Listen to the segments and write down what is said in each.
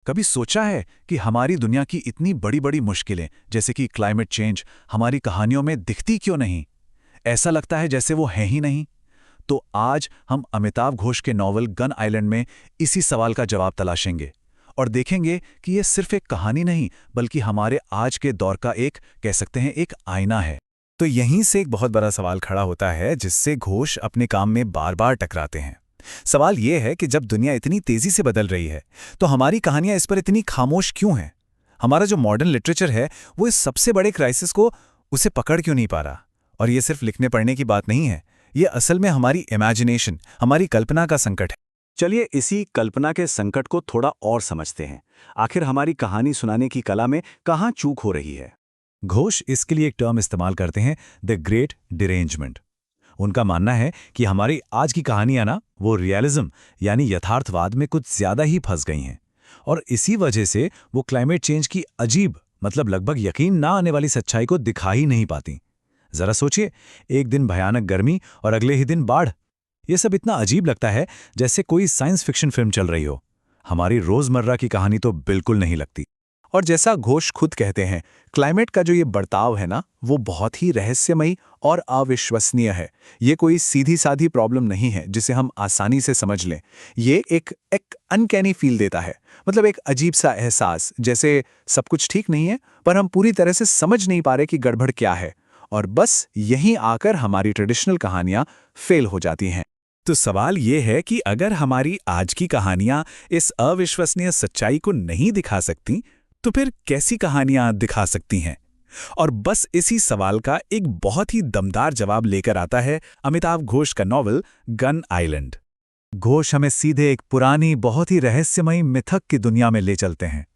कभी सोचा है कि हमारी दुनिया की इतनी बड़ी बड़ी मुश्किलें जैसे कि क्लाइमेट चेंज हमारी कहानियों में दिखती क्यों नहीं? ऐसा लगता है जैसे वो है ही नहीं। तो आज हम अमिताभ घोष के नॉवल गन आइलैंड में इसी सवाल का जवाब तलाशेंगे और देखेंगे कि ये सिर्फ एक कहानी नहीं बल्कि हमारे आज के दौर का एक कह सकते हैं एक आईना है। तो यहीं से एक बहुत बड़ा सवाल खड़ा होता है जिससे घोष अपने काम में बार बार टकराते हैं। सवाल यह है कि जब दुनिया इतनी तेजी से बदल रही है तो हमारी कहानियां इस पर इतनी खामोश क्यों हैं? हमारा जो मॉडर्न लिटरेचर है वो इस सबसे बड़े क्राइसिस को उसे पकड़ क्यों नहीं पा रहा? और ये सिर्फ लिखने पढ़ने की बात नहीं है, ये असल में हमारी इमेजिनेशन, हमारी कल्पना का संकट है। चलिए इसी कल्पना के संकट को थोड़ा और समझते हैं। आखिर हमारी कहानी सुनाने की कला में कहाँ चूक हो रही है? घोष इसके लिए एक टर्म इस्तेमाल करते हैं, द ग्रेट डिरेंजमेंट। उनका मानना है कि हमारी आज की कहानियां ना वो रियलिज्म यानी यथार्थवाद में कुछ ज्यादा ही फंस गई हैं और इसी वजह से वो क्लाइमेट चेंज की अजीब मतलब लगभग यकीन ना आने वाली सच्चाई को दिखा ही नहीं पाती। जरा सोचिए, एक दिन भयानक गर्मी और अगले ही दिन बाढ़। ये सब इतना अजीब लगता है जैसे कोई साइंस फिक्शन फिल्म चल रही हो। हमारी रोजमर्रा की कहानी तो बिल्कुल नहीं लगती। और जैसा घोष खुद कहते हैं, क्लाइमेट का जो ये बर्ताव है ना वो बहुत ही रहस्यमयी और अविश्वसनीय है। ये कोई सीधी साधी प्रॉब्लम नहीं है जिसे हम आसानी से समझ लें। ये एक अनकैनी फील देता है, मतलब एक अजीब सा एहसास जैसे सब कुछ ठीक नहीं है पर हम पूरी तरह से समझ नहीं पा रहे कि गड़बड़ क्या है। और बस यहीं आकर हमारी ट्रेडिशनल कहानियां फेल हो जाती हैं। तो सवाल ये है कि अगर हमारी आज की कहानियां इस अविश्वसनीय सच्चाई को नहीं दिखा सकती तो फिर कैसी कहानियां दिखा सकती हैं? और बस इसी सवाल का एक बहुत ही दमदार जवाब लेकर आता है अमिताभ घोष का नॉवल गन आइलैंड। घोष हमें सीधे एक पुरानी बहुत ही रहस्यमयी मिथक की दुनिया में ले चलते हैं।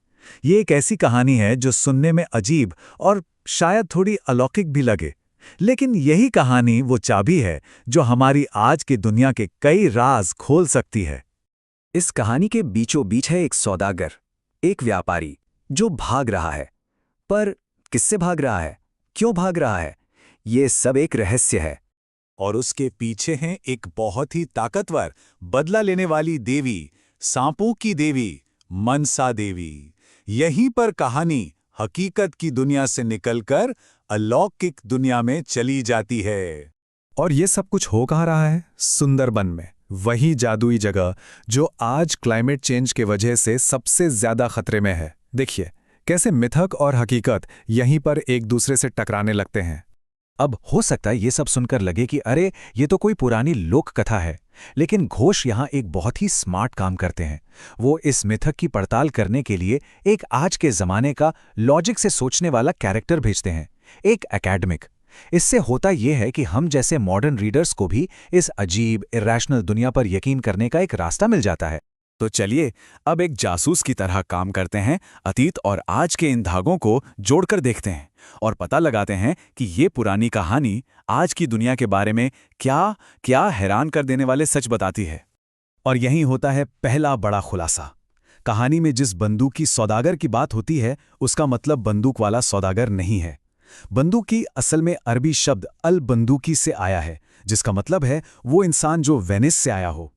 ये एक ऐसी कहानी है जो सुनने में अजीब और शायद थोड़ी अलौकिक भी लगे, लेकिन यही कहानी वो चाबी है जो हमारी आज की दुनिया के कई राज खोल सकती है। इस कहानी के बीचों बीच है एक सौदागर, एक व्यापारी जो भाग रहा है। पर किससे भाग रहा है? क्यों भाग रहा है? ये सब एक रहस्य है। और उसके पीछे हैं एक बहुत ही ताकतवर, बदला लेने वाली देवी, सांपों की देवी, मनसा देवी। यहीं पर कहानी हकीकत की दुनिया से निकलकर अलौकिक दुनिया में चली जाती है। और ये सब कुछ हो कहाँ रहा है? सुंदरबन में, वही जादुई जगह जो आज क्लाइमेट चेंज के वजह से सबसे ज्यादा खतरे में है। देखिए कैसे मिथक और हकीकत यहीं पर एक दूसरे से टकराने लगते हैं। अब हो सकता है ये सब सुनकर लगे कि अरे ये तो कोई पुरानी लोक कथा है, लेकिन घोष यहाँ एक बहुत ही स्मार्ट काम करते हैं। वो इस मिथक की पड़ताल करने के लिए एक आज के जमाने का लॉजिक से सोचने वाला कैरेक्टर भेजते हैं, एक एकेडमिक। इससे होता यह है कि हम जैसे मॉडर्न रीडर्स को भी इस अजीब इरैशनल दुनिया पर यकीन करने का एक रास्ता मिल जाता है। तो चलिए अब एक जासूस की तरह काम करते हैं, अतीत और आज के इन धागों को जोड़कर देखते हैं और पता लगाते हैं कि ये पुरानी कहानी आज की दुनिया के बारे में क्या क्या हैरान कर देने वाले सच बताती है। और यहीं होता है पहला बड़ा खुलासा। कहानी में जिस बंदूक की सौदागर की बात होती है उसका मतलब बंदूक वाला सौदागर नहीं है। बंदूक की असल में अरबी शब्द अल बंदूकी से आया है, जिसका मतलब है वो इंसान जो वेनिस से आया हो।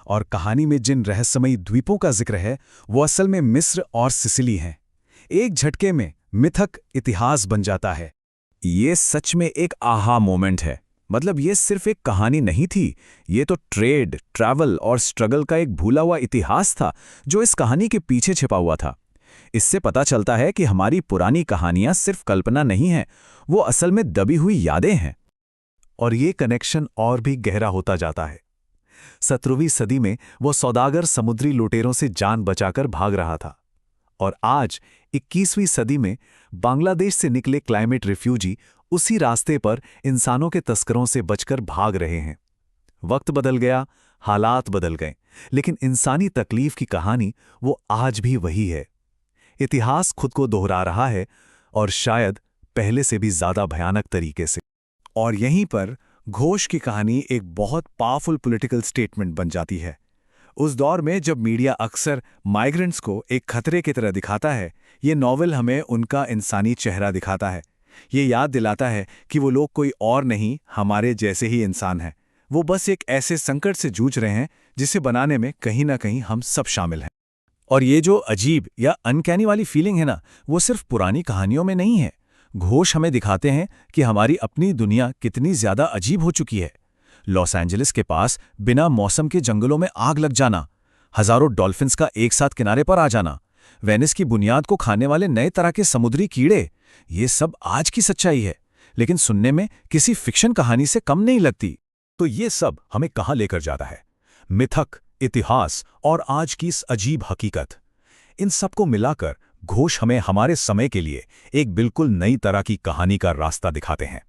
और कहानी में जिन रहस्यमयी द्वीपों का जिक्र है वो असल में मिस्र और सिसिली हैं। एक झटके में मिथक इतिहास बन जाता है। ये सच में एक आहा मोमेंट है। मतलब ये सिर्फ एक कहानी नहीं थी, ये तो ट्रेड, ट्रैवल और स्ट्रगल का एक भूला हुआ इतिहास था जो इस कहानी के पीछे छिपा हुआ था। इससे पता चलता है कि हमारी पुरानी कहानियां सिर्फ कल्पना नहीं है, वो असल में दबी हुई यादें हैं। और ये कनेक्शन और भी गहरा होता जाता है। 17वीं सदी में वो सौदागर समुद्री लुटेरों से जान बचाकर भाग रहा था और आज 21वीं सदी में बांग्लादेश से निकले क्लाइमेट रिफ्यूजी उसी रास्ते पर इंसानों के तस्करों से बचकर भाग रहे हैं। वक्त बदल गया, हालात बदल गए, लेकिन इंसानी तकलीफ की कहानी वो आज भी वही है। इतिहास खुद को दोहरा रहा है और शायद पहले से भी ज्यादा भयानक तरीके से। और यहीं पर घोष की कहानी एक बहुत पावरफुल पॉलिटिकल स्टेटमेंट बन जाती है। उस दौर में जब मीडिया अक्सर माइग्रेंट्स को एक खतरे की तरह दिखाता है, ये नॉवल हमें उनका इंसानी चेहरा दिखाता है। ये याद दिलाता है कि वो लोग कोई और नहीं, हमारे जैसे ही इंसान हैं। वो बस एक ऐसे संकट से जूझ रहे हैं जिसे बनाने में कहीं ना कहीं हम सब शामिल हैं। और ये जो अजीब या अनकैनी वाली फीलिंग है ना, वो सिर्फ पुरानी कहानियों में नहीं है। घोष हमें दिखाते हैं कि हमारी अपनी दुनिया कितनी ज्यादा अजीब हो चुकी है। लॉस एंजलिस के पास बिना मौसम के जंगलों में आग लग जाना, हजारों डॉल्फिन्स का एक साथ किनारे पर आ जाना, वेनिस की बुनियाद को खाने वाले नए तरह के समुद्री कीड़े, ये सब आज की सच्चाई है, लेकिन सुनने में किसी फिक्शन कहानी से कम नहीं लगती। तो ये सब हमें कहाँ लेकर जाता है? मिथक, इतिहास और आज की इस अजीब हकीकत, इन सबको मिलाकर घोष हमें हमारे समय के लिए एक बिल्कुल नई तरह की कहानी का रास्ता दिखाते हैं।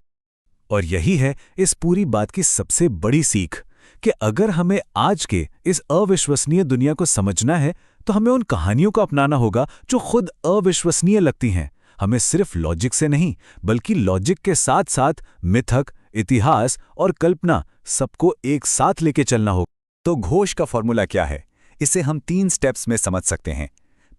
और यही है इस पूरी बात की सबसे बड़ी सीख कि अगर हमें आज के इस अविश्वसनीय दुनिया को समझना है तो हमें उन कहानियों को अपनाना होगा जो खुद अविश्वसनीय लगती हैं। हमें सिर्फ लॉजिक से नहीं, बल्कि लॉजिक के साथ साथ मिथक, इतिहास और कल्पना सबको एक साथ लेके चलना होगा। तो घोष का फॉर्मूला क्या है? इसे हम 3 स्टेप्स में समझ सकते हैं।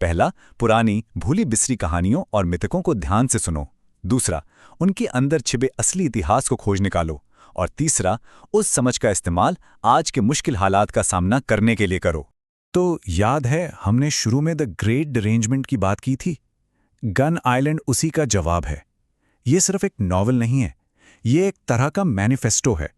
पहला, पुरानी भूली बिसरी कहानियों और मिथकों को ध्यान से सुनो। दूसरा, उनके अंदर छिपे असली इतिहास को खोज निकालो। और तीसरा, उस समझ का इस्तेमाल आज के मुश्किल हालात का सामना करने के लिए करो। तो याद है हमने शुरू में द ग्रेट डिरेंजमेंट की बात की थी? गन आइलैंड उसी का जवाब है। ये सिर्फ एक नॉवल नहीं है, ये एक तरह का मैनिफेस्टो है।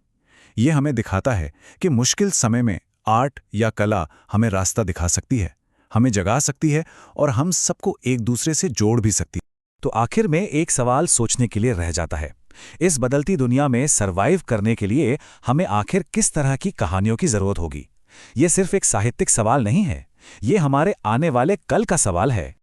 ये हमें दिखाता है कि मुश्किल समय में आर्ट या कला हमें रास्ता दिखा सकती है, हमें जगा सकती है और हम सबको एक दूसरे से जोड़ भी सकती है। तो आखिर में एक सवाल सोचने के लिए रह जाता है, इस बदलती दुनिया में सरवाइव करने के लिए हमें आखिर किस तरह की कहानियों की जरूरत होगी? ये सिर्फ एक साहित्यिक सवाल नहीं है, ये हमारे आने वाले कल का सवाल है।